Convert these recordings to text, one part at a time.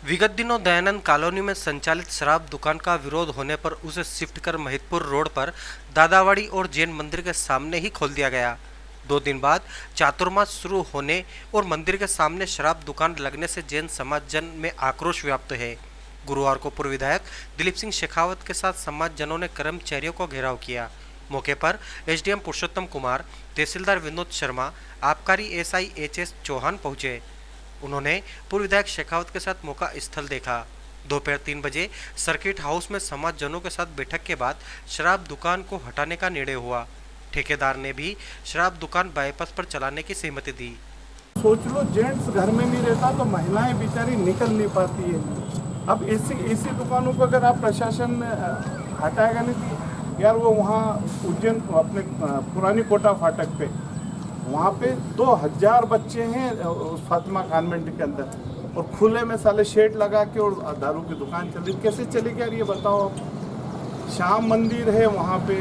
विगत दिनों दयानंद कॉलोनी में संचालित शराब दुकान का विरोध होने पर उसे शिफ्ट कर महिदपुर रोड पर दादावाड़ी और जैन मंदिर के सामने ही खोल दिया गया। 2 दिन बाद चातुर्मास शुरू होने और मंदिर के सामने शराब दुकान लगने से जैन समाज जन में आक्रोश व्याप्त है। गुरुवार को पूर्व विधायक दिलीप सिंह शेखावत के साथ समाज जनों ने कर्मचारियों को घेराव किया। मौके पर एसडीएम पुरुषोत्तम कुमार, तहसीलदार विनोद शर्मा, आबकारी एसआई एचएस चौहान पहुंचे। उन्होंने पूर्व विधायक शेखावत के साथ मौका स्थल देखा। दोपहर 3 बजे सर्किट हाउस में समाज जनों के साथ बैठक के बाद शराब दुकान को हटाने का निर्णय हुआ। ठेकेदार ने भी शराब दुकान बाईपास पर चलाने की सहमति दी। सोच लो, जेंट्स घर में नहीं रहता तो महिलाएं बेचारी निकल नहीं पाती है। अब ऐसी दुकानों को अगर आप प्रशासन हटाएगा नहीं तो यार, वो वहाँ उज्जैन अपने पुरानी कोटा फाटक पे वहाँ पे 2000 बच्चे हैं उस फातिमा कॉन्वेंट के अंदर, और खुले में साले शेड लगा के और दारू की दुकान चल रही। कैसे चलेगी यार, ये बताओ। श्याम मंदिर है वहाँ पे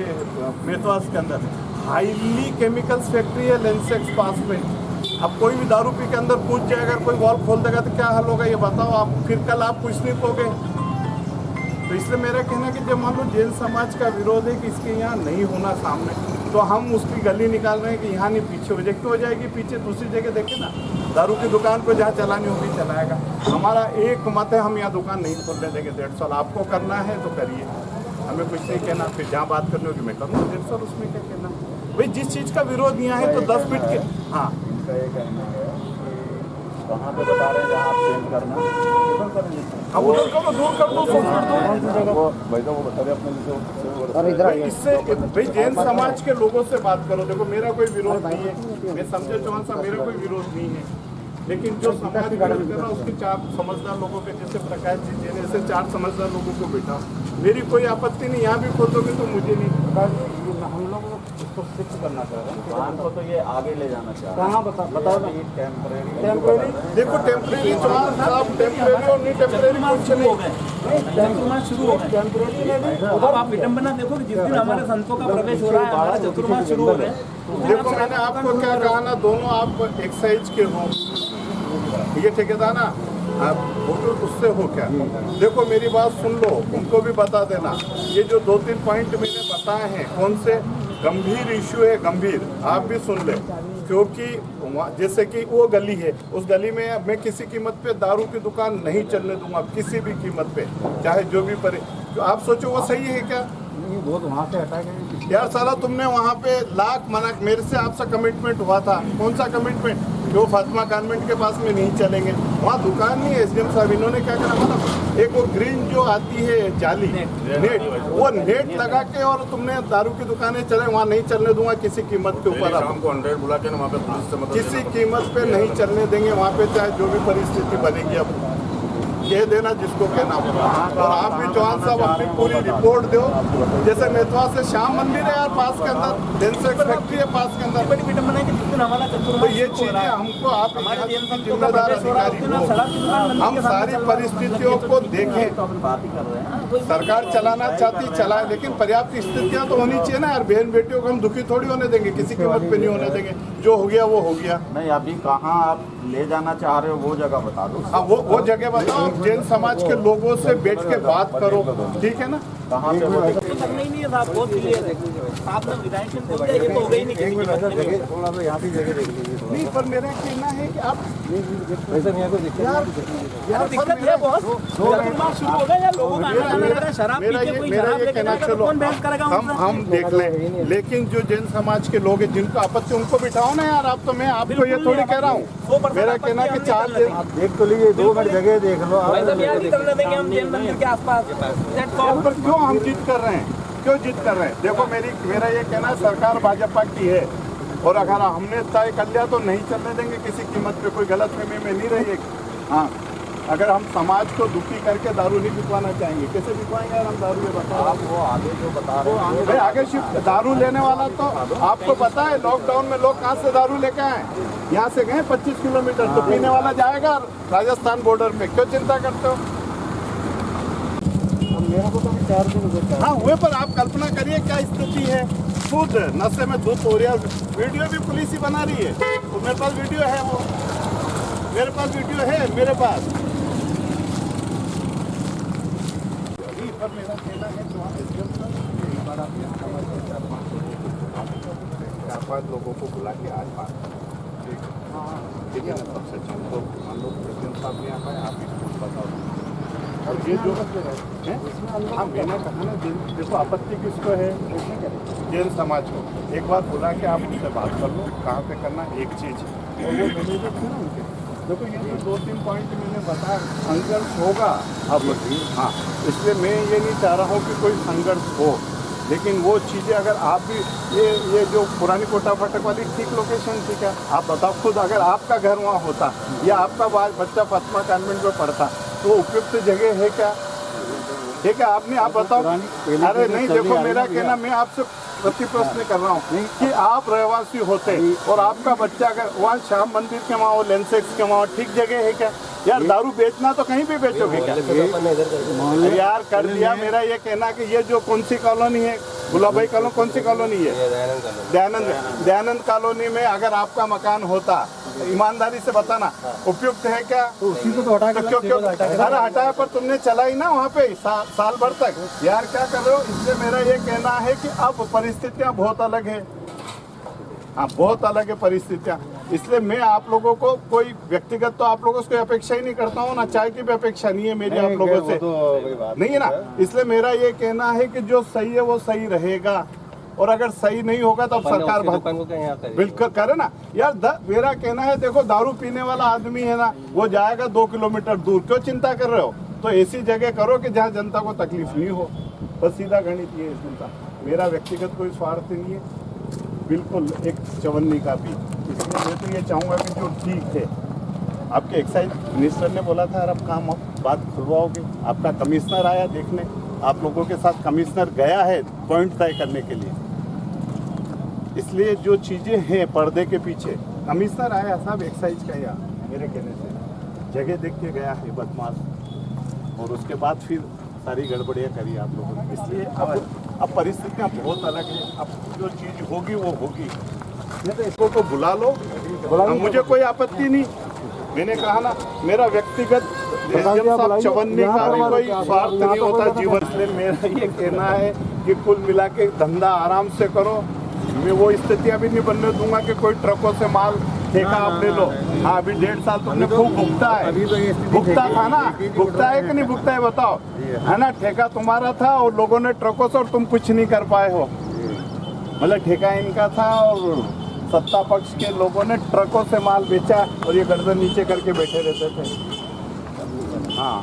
मेथवास के अंदर, हाईली केमिकल्स फैक्ट्री है लेंसेक्स पास में। अब कोई भी दारू पी के अंदर कूद जाएगा, कोई वॉल खोल देगा तो क्या हाल होगा, ये बताओ आप। फिर कल आप कुछ नहीं पोगे। तो इसलिए मेरा कहना है कि जब मान लो जैन समाज का विरोध है कि इसके यहाँ नहीं होना सामने, तो हम उसकी गली निकाल रहे हैं कि यहाँ नहीं, पीछे हो जाएगी। तो हो जाएगी पीछे, दूसरी जगह देखे ना, दारू की दुकान को जहाँ चलानी होगी चलाएगा। हमारा एक मत है, हम यहाँ दुकान नहीं खोलने देंगे। 150 आपको करना है तो करिए, हमें कुछ नहीं कहना। फिर जहाँ बात करनी होगी मैं करूँगा 150, उसमें क्या कहना भाई। जिस चीज़ का विरोध यहाँ है तो 10 फीट के। हाँ, वहाँ पे बता रहे हैं जहाँ आप चेंज करना, अब उधर करो, दूर कर दो, 100 फीट दो। भाई तो वो बता रहे अपने इससे भाई जैन समाज के लोगों से बात करो। देखो, मेरा कोई विरोध नहीं है, मैं समझे चौहान साहब, मेरा कोई विरोध नहीं है। लेकिन जो समाज विरोध कर रहा है उसके 4 समझदार लोगों के, जैसे प्रकाश जी जैन, ऐसे 4 समझदार लोगों को बैठा। मेरी कोई आपत्ति नहीं, यहाँ भी खोल दोगे तो मुझे नहीं। हम लोग इसको शिफ्ट करना चाह रहे हैं दुकान को, तो ये आगे ले जाना चाह रहे हैं। कहाँ बताओ ना, ये टेम्परेरी देखो टेम्परेरी चौहान साहब, टेम्परेरी और नहीं टेम्परेरी कुछ नहीं हो गए। शुरू हो गए। अब आप विडम्बना देखो कि जिस दिन हमारे संतों का प्रवेश हो रहा है, हमारा चतुर्मास शुरू हो रहे हैं। देखो, मैंने आपको क्या कहा ना, दोनों आप एक्साइज के हो, ये ठेकेदार ना, आप फोटो उससे हो क्या। देखो, मेरी बात सुन लो, उनको भी बता देना। ये जो 2-3 पॉइंट मैंने बताए हैं, कौन से गंभीर इशू है, गंभीर, आप भी सुन ले। क्योंकि जैसे कि वो गली है, उस गली में मैं किसी कीमत पे दारू की दुकान नहीं चलने दूंगा, किसी भी कीमत पे, चाहे जो भी पड़े। तो आप सोचो वो सही है क्या? वो तो वहाँ से हटा गए यार साला, तुमने वहाँ पे लाख मना, मेरे से आपसे कमिटमेंट हुआ था। कौन सा कमिटमेंट? कि वो फातिमा कॉन्वेंट के पास में नहीं चलेंगे, वहाँ दुकान नहीं है। एसडीएम साहब इन्होंने क्या करा, मतलब एक वो ग्रीन जो आती है जाली नेट, वो नेट लगा के, और तुमने दारू की दुकानें चले, वहाँ नहीं चलने दूंगा किसी कीमत के ऊपर। हमको 100 बुला के ना वहाँ पे पुलिस से किसी कीमत पे नहीं चलने देंगे वहाँ पे, चाहे जो भी परिस्थिति बनेगी। अब कह देना जिसको कहना होगा। और आप भी चौहान साहब अपनी पूरी रिपोर्ट दो। जैसे मेथवा से श्याम मंदिर है यार पास के अंदर, लेंसेक्स फैक्ट्री है पास के अंदर। बड़ी विडम्बना है कि जिस दिन हमारा तो चतुर्मास ये शुरू हो चीजें रहा है, हमको, आप हमारे जैन संतों का जिम्मेदार प्रवेश हो रहा है, अधिकारी उस दिन आप हो, शराब की दुकान मंदिर हम के सामने सारी चल रहा है। परिस्थितियों को देखें। तो अपन बात ही कर रहे हैं। सरकार चलाना चाहती चलाए, लेकिन पर्याप्त स्थितियां तो होनी चाहिए ना यार। बहन बेटियों को हम दुखी थोड़ी होने देंगे, किसी कीमत पे नहीं होने देंगे। जो हो गया वो हो गया। नहीं, अभी कहाँ आप ले जाना चाह रहे हो वो जगह बता दो। हाँ, वो जगह बताओ। जैन समाज के लोगों से बैठ के बात करो, ठीक है ना। कहाँ पे वो तो करना ही नहीं है साहब, बहुत क्लियर है। आपने विधायक ने बोल दिया, ये तो हो गई नहीं किसी की बात में। थोड़ा सा यहाँ भी जगह देख लीजिए। नहीं, पर मेरा कहना है कि आप यार दिक्कत है बहुत, चतुर्मास शुरू हो गया यार, लोगों का आना जाना लग रहा है। शराब पी के कोई शराब लेके जाएगा तो कौन बहस करेगा उनसे? हम देख लें, लेकिन जो जैन समाज के लोग हैं जिनको आपत्ति, उनको बिठाओ ना यार। आप तो, मैं आपको ये थोड़ी कह रहा हूँ। मेरा कहना कि 4 दिन आप देख तो लीजिए, 2 मिनट जगह देख लो। भाई साहब यार नहीं करने देंगे हम जैन मंदिर के आसपास। पर क्यों हम जिद कर रहे हैं, क्यों जिद कर रहे हैं? देखो, मेरा ये कहना, सरकार भाजपा की है, और अगर हमने तय कर लिया तो नहीं चलने देंगे किसी कीमत पे। कोई गलतफहमी में नहीं रहेगी। हाँ, अगर हम समाज को दुखी करके दारू नहीं बिकवाना चाहेंगे, कैसे बिकवाएंगे यार हम दारू? ये बताओ आप वो आगे जो बता रहे हैं भाई, आगे शिफ्ट दारू लेने वाला तो आपको पता है, लॉकडाउन में लोग कहाँ से दारू लेके आए? यहाँ से गए 25 किलोमीटर, तो पीने वाला जाएगा राजस्थान बॉर्डर पे। क्यों चिंता करते हो? मेरा को तो 4 दिन हो गए। हाँ हुए, पर आप कल्पना करिए क्या स्थिति है। खुद नशे में धुत हो रहा, वीडियो भी पुलिस ही बना रही है। तो मेरे पास वीडियो है, वो मेरे पास वीडियो है, मेरे पास 4-5 लोगों को बुला के आज बात ठीक है ना, सबसे अच्छा तो मान लो प्रेसिडेंट साहब ने यहाँ पर आप इसको बताओ। और ये जो हाँ मैंने कहा ना, देखो आपत्ति किसको है, जैन समाज को। एक बार बुला के आप उनसे बात कर लो कहाँ पे करना, एक चीज़ और वो मैनेजर थे ना उनके। देखो ये जो 2-3 पॉइंट मैंने बताया, संघर्ष होगा अब। हाँ, इसलिए मैं ये नहीं चाह रहा हूँ कि कोई संघर्ष हो, लेकिन वो चीज़ें अगर आप भी ये जो पुरानी कोटा फाटक वाली ठीक लोकेशन थी क्या, आप बताओ खुद, अगर आपका घर वहाँ होता या आपका बच्चा फातिमा कॉन्वेंट में पढ़ता तो उपयुक्त जगह है क्या, ठीक है आपने, आप बताओ। अरे नहीं देखो मेरा कहना, मैं आपसे प्रति प्रश्न कर रहा हूँ कि आप रहवासी होते और आपका बच्चा अगर वहाँ श्याम मंदिर के वहाँ हो, लेंसेक्स के वहाँ, ठीक जगह है क्या यार? दारू बेचना तो कहीं भी बेचोगे क्या यार? कर दिया। मेरा ये कहना कि ये जो कौन सी कॉलोनी है, गुलाब भाई कॉलोनी, कौन सी कॉलोनी है? दयानंद कॉलोनी में अगर आपका मकान होता, ईमानदारी से बताना उपयुक्त है क्या? उसी को तो हटा के क्यों अरे हटाया, पर तुमने चला ही ना वहाँ पे साल भर तक यार, क्या कर रहे हो? इसलिए मेरा ये कहना है कि अब परिस्थितियाँ बहुत अलग है। हाँ, बहुत अलग है परिस्थितियाँ। इसलिए मैं आप लोगों को कोई व्यक्तिगत तो आप लोगों से अपेक्षा ही नहीं करता हूँ ना, चाय की भी अपेक्षा नहीं है मेरी आप लोगों से, नहीं है ना। इसलिए मेरा ये कहना है कि जो सही है वो सही रहेगा, और अगर सही नहीं होगा तो अब सरकार बिल्कुल करे ना यार। मेरा कहना है देखो, दारू पीने वाला आदमी है ना, वो जाएगा 2 किलोमीटर दूर, क्यों चिंता कर रहे हो? तो ऐसी जगह करो कि जहाँ जनता को तकलीफ नहीं हो, बस सीधा गणित ये है। मेरा व्यक्तिगत कोई स्वार्थ नहीं है, बिल्कुल एक चवन्नी का भी। इसलिए मैं तो ये चाहूँगा कि जो ठीक है, आपके एक्साइज मिनिस्टर ने बोला था यार आप काम बात खुलवाओगे, आपका कमिश्नर आया देखने, आप लोगों के साथ कमिश्नर गया है पॉइंट तय करने के लिए। इसलिए जो चीज़ें हैं पर्दे के पीछे, कमिश्नर आया साहब एक्साइज का, या मेरे कहने से जगह देख के गया है बदमाश, और उसके बाद फिर सारी गड़बड़ियाँ करी आप लोगों ने। इसलिए अब परिस्थितियाँ बहुत अलग है, अब जो चीज़ होगी वो होगी। नहीं तो इसको तो बुला लो, मुझे कोई आपत्ति नहीं। मैंने कहा ना, मेरा व्यक्तिगत चवन्नी का भी कोई स्वार्थ नहीं होता जीवन से। मेरा ये कहना है कि कुल मिला के धंधा आराम से करो। मैं वो स्थितियाँ भी नहीं बनने दूंगा कि कोई ट्रकों से माल ठेका आप ले लो। हाँ, अभी 1.5 साल तुमने खूब भुगता है, भुगता था ना, भुगता है कि नहीं भुगता है बताओ, है ना? ठेका तुम्हारा था और लोगों ने ट्रकों से, और तुम कुछ नहीं कर पाए हो। मतलब ठेका इनका था और सत्ता पक्ष के लोगों ने ट्रकों से माल बेचा और ये गर्दन नीचे करके बैठे रहते थे। हाँ,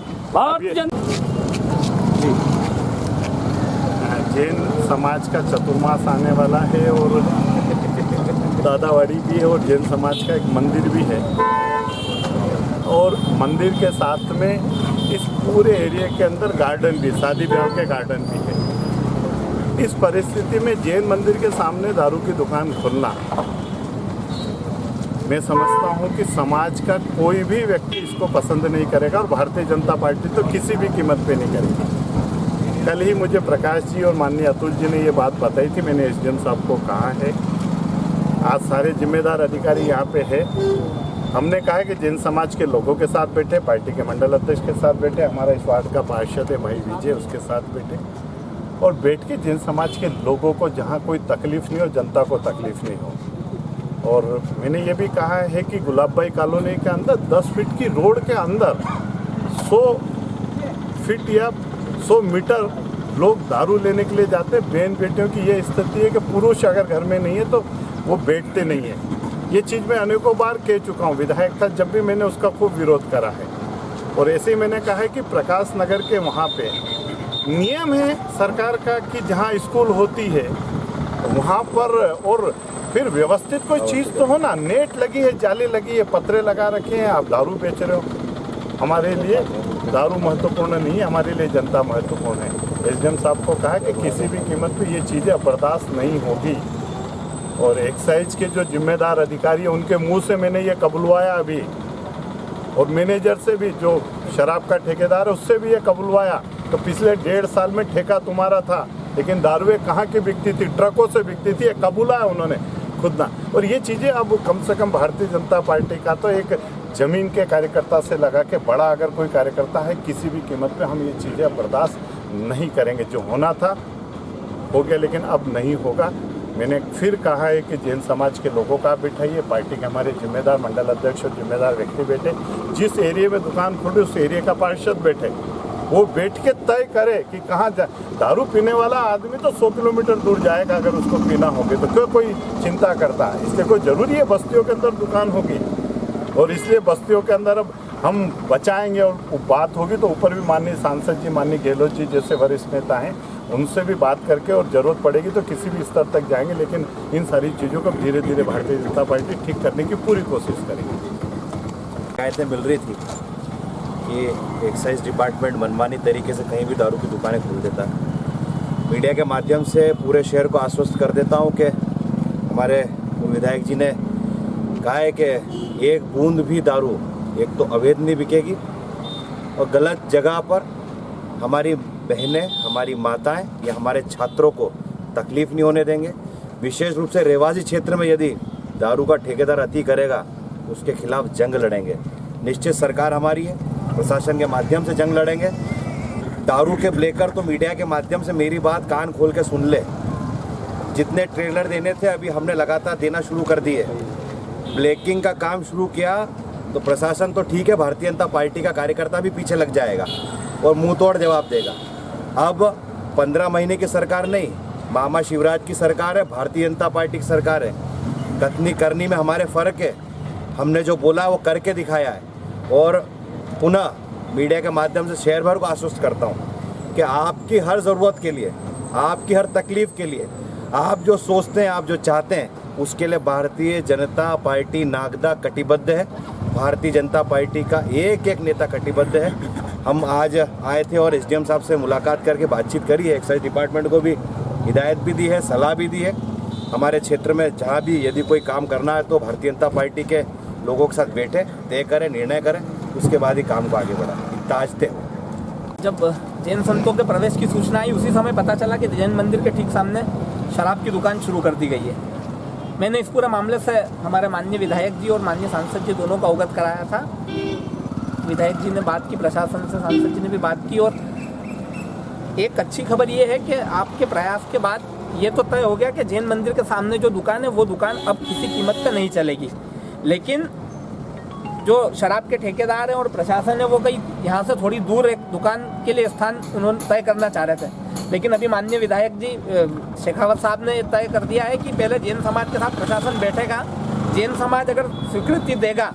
जैन समाज का चतुर्मास आने वाला है और दादावाड़ी भी है और जैन समाज का एक मंदिर भी है, और मंदिर के साथ में इस पूरे एरिया के अंदर गार्डन भी, शादी ब्याह के गार्डन भी है। इस परिस्थिति में जैन मंदिर के सामने दारू की दुकान खोलना, मैं समझता हूं कि समाज का कोई भी व्यक्ति इसको पसंद नहीं करेगा, और भारतीय जनता पार्टी तो किसी भी कीमत पे नहीं करेगी। कल ही मुझे प्रकाश जी और माननीय अतुल जी ने ये बात बताई थी, मैंने एसडीएम साहब को कहा है, आज सारे जिम्मेदार अधिकारी यहाँ पे है। हमने कहा है कि जैन समाज के लोगों के साथ बैठे, पार्टी के मंडल अध्यक्ष के साथ बैठे, हमारा इस वार्ड का पार्षद है भाई विजय, उसके साथ बैठे, और बैठ के जैन समाज के लोगों को जहाँ कोई तकलीफ नहीं हो, जनता को तकलीफ नहीं हो। और मैंने ये भी कहा है कि गुलाब भाई कॉलोनी के अंदर 10 फीट की रोड के अंदर 100 फीट या 100 मीटर लोग दारू लेने के लिए जाते हैं। बहन बेटियों की ये स्थिति है कि पुरुष अगर घर में नहीं है तो वो बैठते नहीं है। ये चीज़ मैं अनेकों बार कह चुका हूँ, विधायक था जब भी मैंने उसका खूब विरोध करा है। और ऐसे ही मैंने कहा है कि प्रकाश नगर के वहाँ पे नियम है सरकार का कि जहाँ स्कूल होती है वहाँ पर, और फिर व्यवस्थित कोई चीज़ तो हो ना, नेट लगी है, जाली लगी है, पत्रे लगा रखे हैं, आप दारू बेच रहे हो। हमारे लिए दारू महत्वपूर्ण नहीं है, हमारे लिए जनता महत्वपूर्ण है। एसडीएम साहब को कहा कि किसी भी कीमत पे ये चीज़ें बर्दाश्त नहीं होगी, और एक्साइज के जो जिम्मेदार अधिकारी हैं उनके मुंह से मैंने ये कबुलवाया अभी, और मैनेजर से भी, जो शराब का ठेकेदार है उससे भी ये कबुलवाया। तो पिछले 1.5 साल में ठेका तुम्हारा था, लेकिन दारुएं कहाँ की बिकती थी? ट्रकों से बिकती थी, ये कबूला है उन्होंने खुद ना। और ये चीज़ें अब कम से कम भारतीय जनता पार्टी का तो एक जमीन के कार्यकर्ता से लगा के बड़ा अगर कोई कार्यकर्ता है, किसी भी कीमत पे हम ये चीज़ें बर्दाश्त नहीं करेंगे। जो होना था हो गया, लेकिन अब नहीं होगा। मैंने फिर कहा है कि जैन समाज के लोगों का आप बिठाइए, पार्टी के हमारे जिम्मेदार मंडल अध्यक्ष और जिम्मेदार व्यक्ति बैठे, जिस एरिया में दुकान खोले उस एरिया का पार्षद बैठे, वो बैठ के तय करे कि कहाँ दारू पीने वाला आदमी तो 100 किलोमीटर दूर जाएगा अगर उसको पीना होगी, तो क्यों कोई चिंता करता है। इसलिए कोई ज़रूरी है बस्तियों के अंदर दुकान होगी, और इसलिए बस्तियों के अंदर अब हम बचाएंगे और बात होगी तो ऊपर भी माननीय सांसद जी, माननीय गहलोत जी जैसे वरिष्ठ नेता हैं, उनसे भी बात करके और ज़रूरत पड़ेगी तो किसी भी स्तर तक जाएंगे, लेकिन इन सारी चीज़ों को धीरे धीरे भारतीय जनता पार्टी ठीक करने की पूरी कोशिश करेगी। शिकायतें मिल रही थी कि एक्साइज डिपार्टमेंट मनमानी तरीके से कहीं भी दारू की दुकानें खोल देता है। मीडिया के माध्यम से पूरे शहर को आश्वस्त कर देता हूं कि हमारे विधायक जी ने कहा है कि एक बूंद भी दारू एक तो अवैध नहीं बिकेगी, और गलत जगह पर हमारी बहनें, हमारी माताएं या हमारे छात्रों को तकलीफ़ नहीं होने देंगे। विशेष रूप से रेवाजी क्षेत्र में यदि दारू का ठेकेदार अति करेगा उसके खिलाफ जंग लड़ेंगे। निश्चित सरकार हमारी है, प्रशासन के माध्यम से जंग लड़ेंगे। दारू के लेकर तो मीडिया के माध्यम से मेरी बात कान खोल के सुन ले। जितने ट्रेलर देने थे अभी हमने लगातार देना शुरू कर दिए। ब्लैकिंग का काम शुरू किया तो प्रशासन तो ठीक है, भारतीय जनता पार्टी का कार्यकर्ता भी पीछे लग जाएगा और मुंह तोड़ जवाब देगा। अब 15 महीने की सरकार नहीं, मामा शिवराज की सरकार है, भारतीय जनता पार्टी की सरकार है। कथनी करनी में हमारे फ़र्क है। हमने जो बोला वो करके दिखाया है, और पुनः मीडिया के माध्यम से शहर भर को आश्वस्त करता हूँ कि आपकी हर ज़रूरत के लिए, आपकी हर तकलीफ़ के लिए, आप जो सोचते हैं, आप जो चाहते हैं, उसके लिए भारतीय जनता पार्टी नागदा कटिबद्ध है। भारतीय जनता पार्टी का एक एक नेता कटिबद्ध है। हम आज आए थे और एसडीएम साहब से मुलाकात करके बातचीत करी है। एक्साइज डिपार्टमेंट को भी हिदायत भी दी है, सलाह भी दी है। हमारे क्षेत्र में जहाँ भी यदि कोई काम करना है तो भारतीय जनता पार्टी के लोगों के साथ बैठे, तय करें, निर्णय करें, उसके बाद ही काम को आगे बढ़ाएं। ताजते जब जैन संतों के प्रवेश की सूचना आई उसी समय पता चला कि जैन मंदिर के ठीक सामने शराब की दुकान शुरू कर दी गई है। मैंने इस पूरे मामले से हमारे माननीय विधायक जी और माननीय सांसद जी दोनों को अवगत कराया था। विधायक जी ने बात की, प्रशासन से सांसद जी ने भी बात की, और एक अच्छी खबर ये है कि आपके प्रयास के बाद ये तो तय हो गया कि जैन मंदिर के सामने जो दुकान है वो दुकान अब किसी कीमत पे नहीं चलेगी। लेकिन जो शराब के ठेकेदार हैं और प्रशासन है वो कहीं यहाँ से थोड़ी दूर एक दुकान के लिए स्थान उन्होंने तय करना चाह रहे थे, लेकिन अभी माननीय विधायक जी शेखावत साहब ने तय कर दिया है कि पहले जैन समाज के साथ प्रशासन बैठेगा। जैन समाज अगर स्वीकृति देगा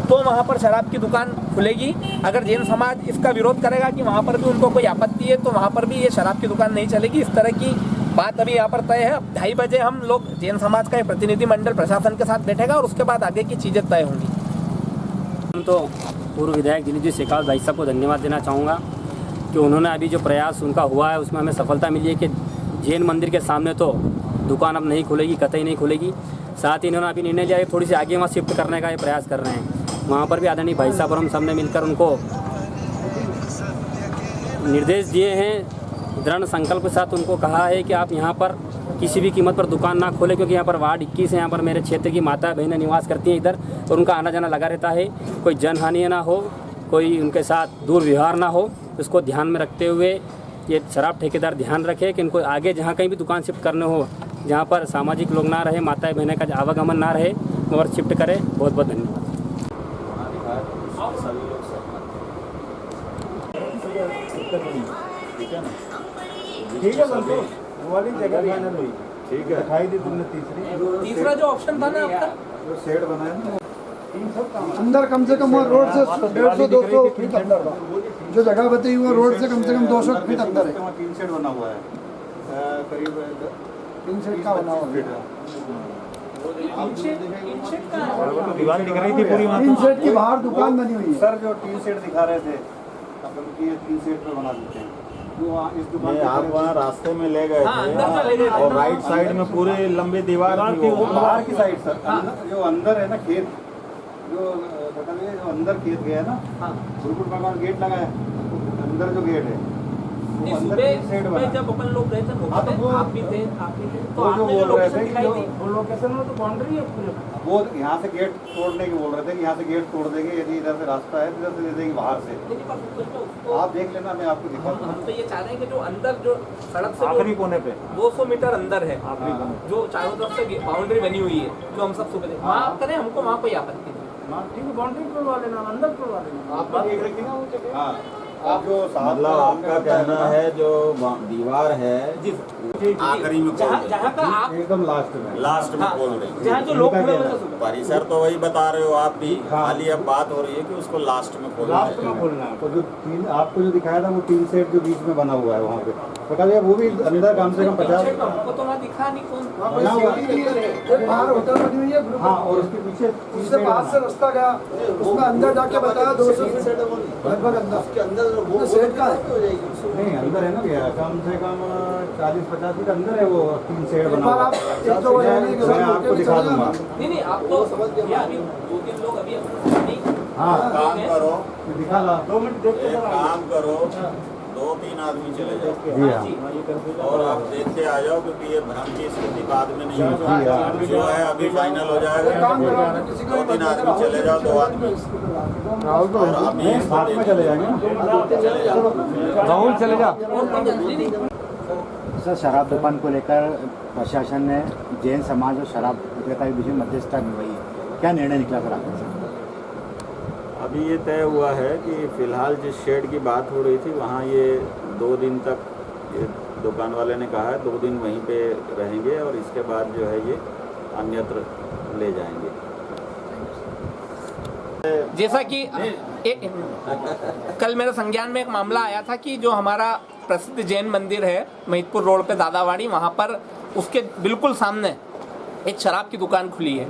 तो वहाँ पर शराब की दुकान खुलेगी। अगर जैन समाज इसका विरोध करेगा कि वहाँ पर भी उनको कोई आपत्ति है तो वहाँ पर भी ये शराब की दुकान नहीं चलेगी। इस तरह की बात अभी यहाँ पर तय है। 2:30 बजे हम लोग जैन समाज का एक प्रतिनिधि मंडल प्रशासन के साथ बैठेगा और उसके बाद आगे की चीज़ें तय होंगी। तो पूर्व विधायक दिलीप जी शेखावत भाई साहब को धन्यवाद देना चाहूँगा कि उन्होंने अभी जो प्रयास उनका हुआ है उसमें हमें सफलता मिली है कि जैन मंदिर के सामने तो दुकान अब नहीं खुलेगी, कतई नहीं खुलेगी। साथ ही इन्होंने अभी निर्णय लिया कि थोड़ी सी आगे वहाँ शिफ्ट करने का ये प्रयास कर रहे हैं। वहाँ पर भी आदरणीय भाई साहब और हम सब ने मिलकर उनको निर्देश दिए हैं, दृढ़ संकल्प के साथ उनको कहा है कि आप यहाँ पर किसी भी कीमत पर दुकान ना खोले, क्योंकि यहाँ पर वार्ड 21 है। यहाँ पर मेरे क्षेत्र की माता बहनें निवास करती हैं इधर, और उनका आना जाना लगा रहता है। कोई जनहानि ना हो, कोई उनके साथ दुर्व्यवहार ना हो, उसको ध्यान में रखते हुए ये शराब ठेकेदार ध्यान रखे कि इनको आगे जहाँ कहीं भी दुकान शिफ्ट करने हो, जहाँ पर सामाजिक लोग ना रहे, माताएं बहनें का आवागमन ना रहे, और शिफ्ट करें। बहुत बहुत धन्यवाद। ठीक है संतोष, वो वाली जगह फाइनल हुई। ठीक है, दिखाई दी तुमने तीसरा जो ऑप्शन था ना आपका, जो शेड बनाया ना, अंदर कम से कम वो रोड से 150-200 फीट अंदर था। जो जगह बताई हुआ रोड से कम 200 फीट अंदर है। 3 शेड बना हुआ है, करीब 3 शेड का बना हुआ है। दीवार दिख रही थी पूरी वहाँ। 3 शेड की बाहर दुकान बनी हुई है। सर जो 3 शेड दिखा रहे थे, अपन की 3 शेड पे बना देते हैं। इस दुकान आप वहाँ रास्ते में ले गए थे, और राइट साइड में पूरी लंबी दीवार थी, वो बाहर की साइड सर। जो अंदर है ना खेत, जो अंदर खेत गया है ना, गुरुकुल भगवान गेट लगा है, अंदर जो गेट है नहीं, सुबह जब अपन लोग गए थे मौके पे, आप भी थे, तो वो जो आपने जो बोल रहे लोकेशन थे कि दिखाई जो- थी वो लोकेशन में तो बाउंड्री है पूरे। वो यहाँ से गेट तोड़ने की बोल रहे थे कि यहाँ से गेट तोड़ देंगे, यदि इधर से रास्ता है तो इधर से दे देंगे बाहर से। नहीं, पर उसको आप देख लेना, मैं आपको दिखा हम तो ये चाह रहे हैं कि जो अंदर जो सड़क से आखिरी कोने पे 200 मीटर अंदर है, जो चारों तरफ से बाउंड्री बनी हुई है, जो हम सब सुबह वहाँ आप करें, हमको वहाँ कोई आपत्ति नहीं। ठीक है, बाउंड्री करवा लेना, अंदर करवा लेना। आप देख रखी ना वो जगह। हाँ, आप जो मतलब आपका कहना है जो दीवार है जी आखिरी में खोल दें। जहाँ का आप एकदम लास्ट में लास्ट में हाँ, खोल देंगे। जहाँ जो लोग खड़े हुए थे परिसर तो वही बता रहे हो आप भी, खाली अब बात हो रही है कि उसको लास्ट में खोलना लास्ट में है। खोलना है। तो जो तीन आपको जो दिखाया था वो 3 सेट जो बीच में बना हुआ है वहाँ पे, पता है वो भी अंदर कम से कम 50 हमको तो ना दिखा नहीं कौन बना हुआ है। बाहर होटल बनी हुई है ग्रुप, हाँ, और उसके पीछे उससे पास से रास्ता गया, उसमें अंदर जाके बताया 200 फीट लगभग अंदर सेट का है। नहीं अंदर है ना भैया, कम से कम 40-50 फीट अंदर है वो 3 सेट बना पर हुआ आप है। एक दो बजे के मैं बाद आपको दिखा दूंगा। नहीं आप तो भैया अभी 2-3 लोग अभी अपना नहीं हाँ, काम करो, मैं दिखा ला। 2 मिनट देख के एक काम करो, 2-3 आदमी चले जाओ जी हाँ, और आप देखते आ जाओ, क्योंकि ये भ्रम की स्थिति बाद में नहीं जी हाँ। होगी। जो है अभी फाइनल हो एक जाएगा। काम करो, किसी को 2-3 आदमी चले जाओ, 2 आदमी राहुल तो और अभी नहीं, साथ में चले जाएंगे ना। राहुल चले जा। सर, शराब दुकान को लेकर प्रशासन ने जैन समाज और शराब विक्रेता के बीच में मध्यस्थता निभाई है, क्या निर्णय निकला सर आपका? अभी ये तय हुआ है कि फिलहाल जिस शेड की बात हो रही थी वहाँ ये 2 दिन तक, ये दुकान वाले ने कहा है 2 दिन वहीं पे रहेंगे और इसके बाद जो है ये अन्यत्र ले जाएंगे। जैसा कि कल मेरे संज्ञान में एक मामला आया था कि जो हमारा प्रसिद्ध जैन मंदिर है महिदपुर रोड पे दादावाड़ी, वहाँ पर उसके बिल्कुल सामने एक शराब की दुकान खुली है।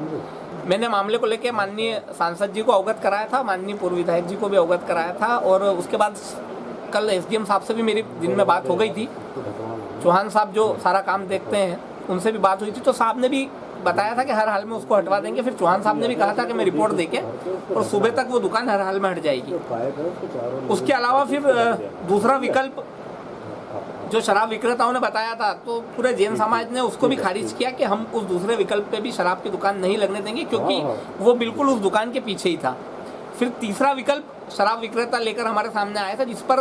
मैंने मामले को लेकर माननीय सांसद जी को अवगत कराया था, माननीय पूर्व विधायक जी को भी अवगत कराया था, और उसके बाद कल एसडीएम साहब से भी मेरी दिन में बात हो गई थी। चौहान साहब जो सारा काम देखते हैं उनसे भी बात हुई थी, तो साहब ने भी बताया था कि हर हाल में उसको हटवा देंगे। फिर चौहान साहब ने भी कहा था कि मैं रिपोर्ट देके और सुबह तक वो दुकान हर हाल में हट जाएगी। उसके अलावा फिर दूसरा विकल्प जो शराब विक्रेताओं ने बताया था, तो पूरे जैन समाज ने उसको भी खारिज किया कि हम उस दूसरे विकल्प पे भी शराब की दुकान नहीं लगने देंगे, क्योंकि वो बिल्कुल उस दुकान के पीछे ही था। फिर तीसरा विकल्प शराब विक्रेता लेकर हमारे सामने आया था, जिस पर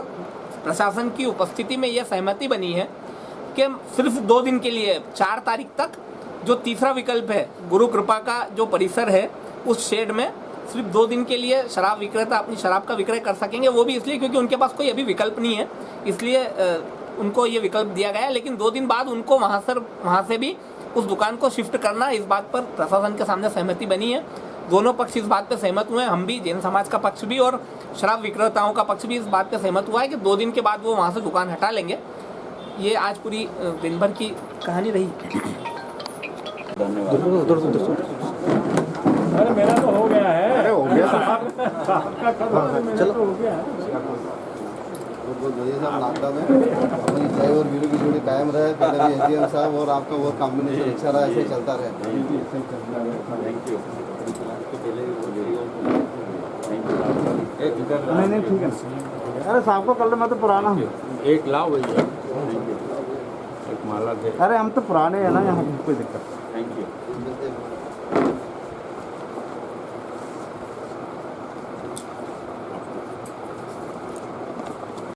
प्रशासन की उपस्थिति में यह सहमति बनी है कि सिर्फ 2 दिन के लिए 4 तारीख तक जो तीसरा विकल्प है गुरु कृपा का जो परिसर है उस शेड में सिर्फ 2 दिन के लिए शराब विक्रेता अपनी शराब का विक्रय कर सकेंगे। वो भी इसलिए क्योंकि उनके पास कोई अभी विकल्प नहीं है, इसलिए उनको ये विकल्प दिया गया है। लेकिन 2 दिन बाद उनको वहाँ से भी उस दुकान को शिफ्ट करना, इस बात पर प्रशासन के सामने सहमति बनी है। दोनों पक्ष इस बात पे सहमत हुए हैं, हम भी जैन समाज का पक्ष भी और शराब विक्रेताओं का पक्ष भी इस बात पे सहमत हुआ है कि 2 दिन के बाद वो वहाँ से दुकान हटा लेंगे। ये आज पूरी दिन भर की कहानी रही। अरे मेरा तो हो गया है। अरे हो गया था। आपका कब मेरा तो हो गया है। बहुत बढ़िया साहब, नागदा में अपनी जय और वीरू की जोड़ी कायम रहे, पहले भी एसडीएम साहब और आपका वो कॉम्बिनेशन अच्छा रहा, ऐसे ही चलता रहे। नहीं ठीक है। अरे साहब को कल मैं तो पुराना हूँ। एक लाओ भैया, एक माला दे। अरे हम तो पुराने हैं ना, यहाँ कोई दिक्कत नहीं।